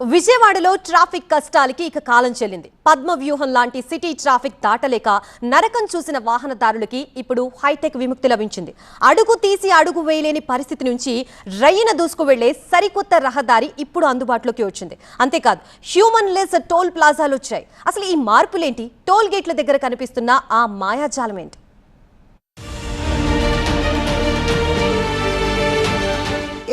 విజయవాడలో ట్రాఫిక్ కష్టాలకి ఇక కాలం చెల్లింది. పద్మవ్యూహం లాంటి సిటీ ట్రాఫిక్ దాటలేక నరకం చూసిన వాహనదారులకి ఇప్పుడు హైటెక్ విముక్తి లభించింది. అడుగు తీసి అడుగు వేయలేని పరిస్థితి నుంచి రయ్యన దూసుకు వెళ్లే సరికొత్త రహదారి ఇప్పుడు అందుబాటులోకి వచ్చింది. అంతేకాదు హ్యూమన్ లెస్ టోల్ ప్లాజాలు వచ్చాయి. అసలు ఈ మార్పులేంటి? టోల్ గేట్ల దగ్గర కనిపిస్తున్న ఆ మాయాజాలం ఏంటి?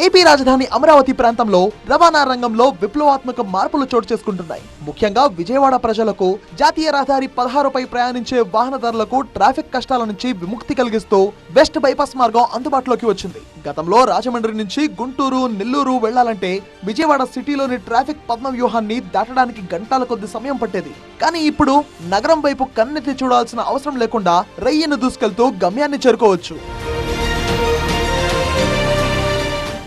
ఏపీ రాజధాని అమరావతి ప్రాంతంలో రవాణా రంగంలో విప్లవాత్మక మార్పులు చోటు చేసుకుంటున్నాయి. ముఖ్యంగా విజయవాడ ప్రజలకు జాతీయ రహదారి 16పై ప్రయాణించే వాహనదారులకు ట్రాఫిక్ కష్టాల నుంచి విముక్తి కలిగిస్తూ వెస్ట్ బైపాస్ మార్గం అందుబాటులోకి వచ్చింది. గతంలో రాజమండ్రి నుంచి గుంటూరు, నెల్లూరు వెళ్లాలంటే విజయవాడ సిటీలోని ట్రాఫిక్ పద్మవ్యూహాన్ని దాటడానికి గంటల కొద్ది సమయం పట్టేది. కానీ ఇప్పుడు నగరం వైపు కన్నెత్తి చూడాల్సిన అవసరం లేకుండా రయ్యను దూసుకెళ్తూ గమ్యాన్ని చేరుకోవచ్చు.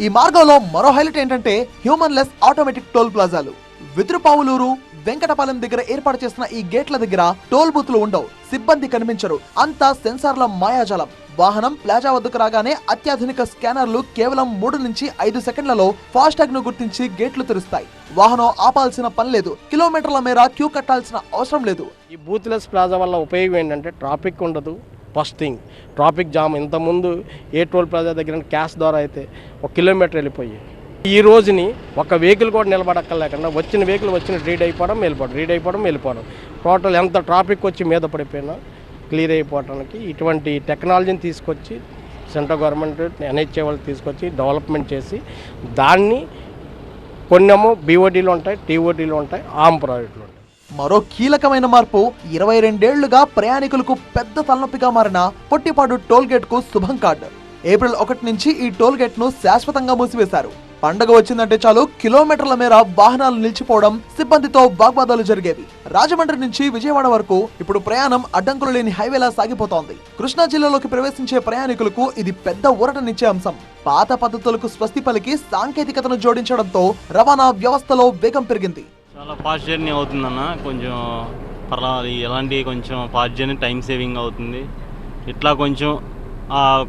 ఈ మార్గంలో మరో హైలైట్ ఏంటంటే హ్యూమన్ లెస్ ఆటోమేటిక్ టోల్ ప్లాజాలు. విద్రుపావులూరు, వెంకటపాలెం దగ్గర ఏర్పాటు చేసిన ఈ గేట్ల దగ్గర టోల్ బూత్లు ఉండవు, సిబ్బంది కనిపించరు, అంతా సెన్సార్ల మాయాజాలం. వాహనం ప్లాజా వద్దకు రాగానే అత్యాధునిక స్కానర్లు కేవలం 3 నుంచి 5 సెకండ్లలో ఫాస్టాగ్ ను గుర్తించి గేట్లు తెరుస్తాయి. వాహనం ఆపాల్సిన పని లేదు, కిలోమీటర్ల మేర క్యూ కట్టాల్సిన అవసరం లేదు. ఈ బూత్ లెస్ ప్లాజా వల్ల ఉపయోగం ఏంటంటే ట్రాఫిక్ ఉండదు. First thing traffic jam. ఇంతకుముందు ఏ టోల్ ప్లాజా దగ్గర క్యాష్ ద్వారా అయితే 1 కిలోమీటర్ వెళ్ళిపోయి ఈ రోజుని ఒక వెహికల్ కూడా నిలబడక్కర్లేకుండా వచ్చిన వెహికల్ రీడ్ అయిపోవడం వెళ్ళిపోవడం టోటల్ ఎంత ట్రాఫిక్ వచ్చి మీద పడిపోయినా క్లియర్ అయిపోవడానికి ఇటువంటి టెక్నాలజీని తీసుకొచ్చి సెంట్రల్ గవర్నమెంట్ ఎన్హెచ్ఏ వాళ్ళు తీసుకొచ్చి డెవలప్మెంట్ చేసి దాన్ని కొన్నేమో బీఓడీలు ఉంటాయి, టీఓడీలు ఉంటాయి, ఆమ్ ప్రాజెక్టులు ఉంటాయి. మరో కీలకమైన మార్పు 22 ఏళ్లుగా ప్రయాణికులకు పెద్ద తలనొప్పిగా మారిన పొట్టిపాడు టోల్ గేట్ కు శుభం కార్డు. ఏప్రిల్ 1 నుంచి ఈ టోల్ గేట్ ను శాశ్వతంగా మూసివేశారు. పండగ వచ్చిందంటే చాలు కిలోమీటర్ల మేర వాహనాలు నిలిచిపోవడం, సిబ్బందితో వాగ్వాదాలు జరిగేవి. రాజమండ్రి నుంచి విజయవాడ వరకు ఇప్పుడు ప్రయాణం అడ్డంకులు లేని హైవేలా సాగిపోతోంది. కృష్ణా జిల్లాలోకి ప్రవేశించే ప్రయాణికులకు ఇది పెద్ద ఊరటనిచ్చే అంశం. పాత పద్ధతులకు స్వస్తి పలికి సాంకేతికతను జోడించడంతో రవాణా వ్యవస్థలో వేగం పెరిగింది. చాలా ఫాస్ట్ జర్నీ అవుతుందన్న, కొంచెం పర్లేదు. ఎలాంటి కొంచెం ఫాస్ట్ జర్నీ, టైం సేవింగ్ అవుతుంది. ఇట్లా కొంచెం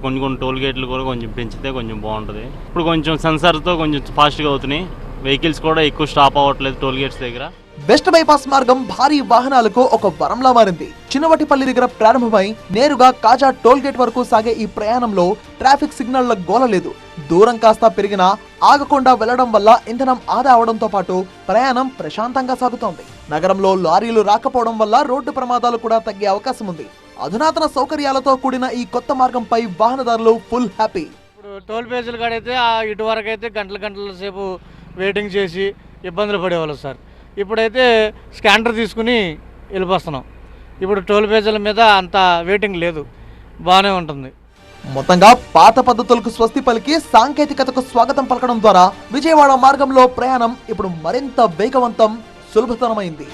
కొన్ని టోల్ గేట్లు కూడా కొంచెం పెంచితే కొంచెం బాగుంటుంది. ఇప్పుడు కొంచెం సెన్సార్తో కొంచెం ఫాస్ట్గా అవుతున్నాయి. వెహికల్స్ కూడా ఎక్కువ స్టాప్ అవ్వట్లేదు టోల్ గేట్స్ దగ్గర. వెస్ట్ బైపాస్ మార్గం భారీ వాహనాలకు ఒక వరంలా మారింది. చిన్నవటిపల్లి దగ్గర ప్రారంభమై నేరుగా కాజా టోల్ గేట్ వరకు సాగే ఈ ప్రయాణంలో ట్రాఫిక్ సిగ్నళ్ల గోల లేదు. దూరం కాస్త పెరిగినా ఆగకుండా వెళ్లడం వల్ల ఇంధనం ఆదా అవడంతో పాటు ప్రయాణం ప్రశాంతంగా సాగుతోంది. నగరంలో లారీలు రాకపోవడం వల్ల రోడ్డు ప్రమాదాలు కూడా తగ్గే అవకాశం ఉంది. అధునాతన సౌకర్యాలతో కూడిన ఈ కొత్త మార్గంపై వాహనదారులు ఫుల్ హ్యాపీ. ఇప్పుడు టోల్ ప్లాజాలు కాడైతే ఇటు వరకు అయితే గంటల సేపు వెయిటింగ్ చేసి ఇబ్బందులు పడేవాళ్ళు సార్. ఇప్పుడైతే స్కానర్ తీసుకుని వెళ్ళిపోస్తున్నాం. ఇప్పుడు టోల్ ప్లాజాల మీద అంత వెయిటింగ్ లేదు, బాగానే ఉంటుంది. మొత్తంగా పాత పద్ధతులకు స్వస్తి పలికి సాంకేతికతకు స్వాగతం పలకడం ద్వారా విజయవాడ మార్గంలో ప్రయాణం ఇప్పుడు మరింత వేగవంతం, సులభతరమైంది.